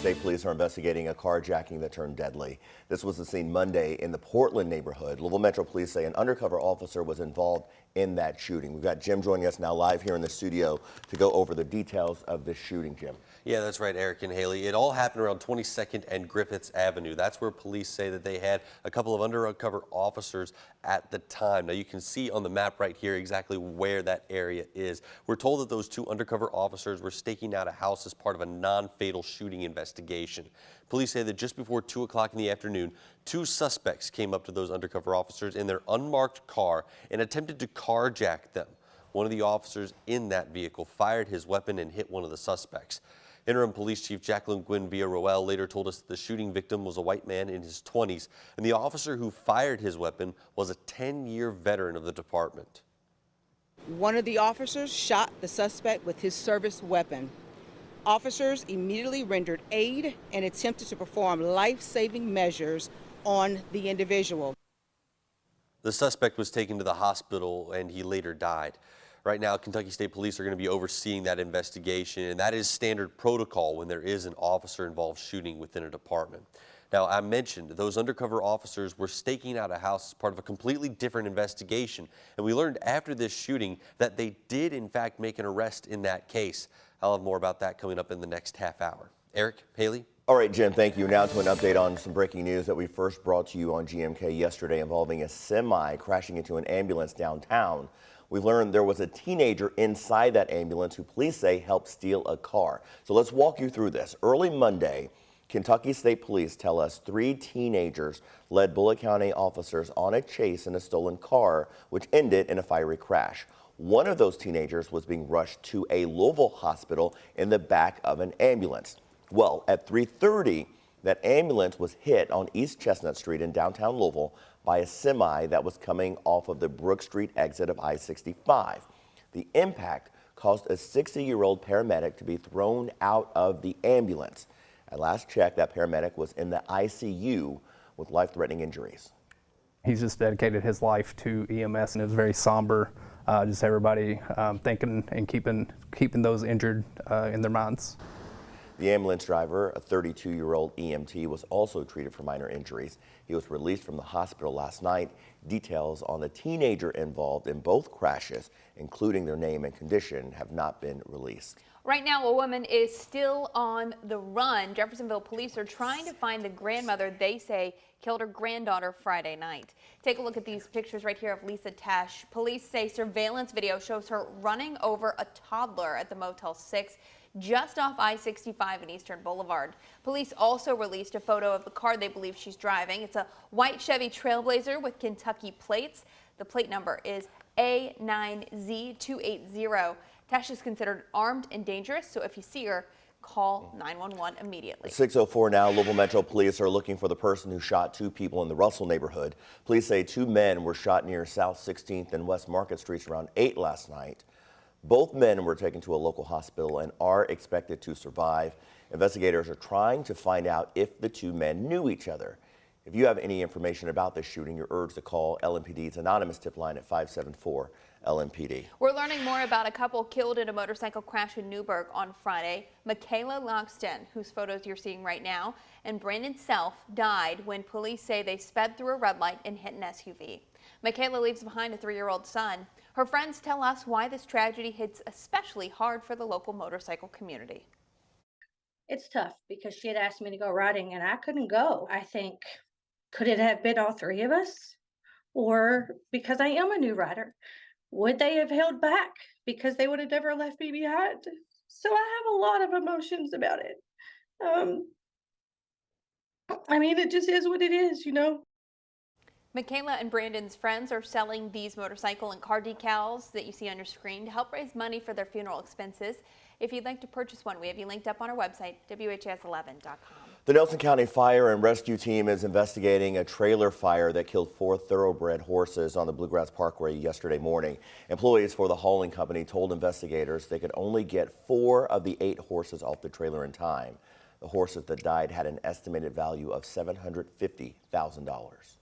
State police are investigating a carjacking that turned deadly. This was the scene Monday in the Portland neighborhood. Louisville Metro Police say an undercover officer was involved in that shooting. We've got Jim joining us now live here in the studio to go over the details of this shooting, Jim. Yeah, that's right, Eric and Haley. It all happened around 22nd and Griffiths Avenue. That's where police say that they had a couple of undercover officers at the time. Now you can see on the map right here exactly where that area is. We're told that those two undercover officers were staking out a house as part of a non-fatal shooting investigation. Police say that just before 2 o'clock in the afternoon, two suspects came up to those undercover officers in their unmarked car and attempted to carjack them. One of the officers in that vehicle fired his weapon and hit one of the suspects. Interim Police Chief Jacqueline Gwynn Villarroel later told us that the shooting victim was a white man in his 20s, and the officer who fired his weapon was a 10-year veteran of the department. One of the officers shot the suspect with his service weapon. Officers immediately rendered aid and attempted to perform life-saving measures on the individual. The suspect was taken to the hospital and he later died. Right now, Kentucky State Police are going to be overseeing that investigation, and that is standard protocol when there is an officer-involved shooting within a department. Now, I mentioned those undercover officers were staking out a house as part of a completely different investigation, and we learned after this shooting that they did, in fact, make an arrest in that case. I'll have more about that coming up in the next half hour. Eric, Haley? All right, Jim, thank you. Now to an update on some breaking news that we first brought to you on GMK yesterday involving a semi crashing into an ambulance downtown. We've learned there was a teenager inside that ambulance who police say helped steal a car. So let's walk you through this. Early Monday, Kentucky State Police tell us 3 teenagers led Bullitt County officers on a chase in a stolen car, which ended in a fiery crash. One of those teenagers was being rushed to a Louisville hospital in the back of an ambulance. Well, at 3:30, that ambulance was hit on East Chestnut Street in downtown Louisville by a semi that was coming off of the Brook Street exit of I-65. The impact caused a 60-year-old paramedic to be thrown out of the ambulance. At last check, that paramedic was in the ICU with life-threatening injuries. He's just dedicated his life to EMS, and it was very somber. Just everybody thinking and keeping those injured in their minds. The ambulance driver, a 32-year-old EMT, was also treated for minor injuries. He was released from the hospital last night. Details on the teenager involved in both crashes, including their name and condition, have not been released. Right now, a woman is still on the run. Jeffersonville police are trying to find the grandmother they say killed her granddaughter Friday night. Take a look at these pictures right here of Lisa Tesh. Police say surveillance video shows her running over a toddler at the Motel 6 just off I-65 and Eastern Boulevard. Police also released a photo of the car they believe she's driving. It's a white Chevy Trailblazer with Kentucky plates. The plate number is A9Z280. Tesh is considered armed and dangerous, so if you see her, call 911 immediately. 6:04 now. Louisville Metro Police are looking for the person who shot 2 people in the Russell neighborhood. Police say 2 men were shot near South 16th and West Market Streets around 8 last night. Both men were taken to a local hospital and are expected to survive. Investigators are trying to find out if the 2 men knew each other. If you have any information about this shooting, you're urged to call LMPD's anonymous tip line at 574 LMPD. We're learning more about a couple killed in a motorcycle crash in Newburgh on Friday. Michaela Logston, whose photos you're seeing right now, and Brandon Self died when police say they sped through a red light and hit an SUV. Michaela leaves behind a 3-year-old son. Her friends tell us why this tragedy hits especially hard for the local motorcycle community. It's tough because she had asked me to go riding and I couldn't go. I think, could it have been all 3 of us? Or because I am a new rider, would they have held back because they would have never left me behind? So I have a lot of emotions about it. I mean, it just is what it is, you know? Michaela and Brandon's friends are selling these motorcycle and car decals that you see on your screen to help raise money for their funeral expenses. If you'd like to purchase one, we have you linked up on our website, WHAS11.com. The Nelson County Fire and Rescue Team is investigating a trailer fire that killed 4 thoroughbred horses on the Bluegrass Parkway yesterday morning. Employees for the hauling company told investigators they could only get 4 of the 8 horses off the trailer in time. The horses that died had an estimated value of $750,000.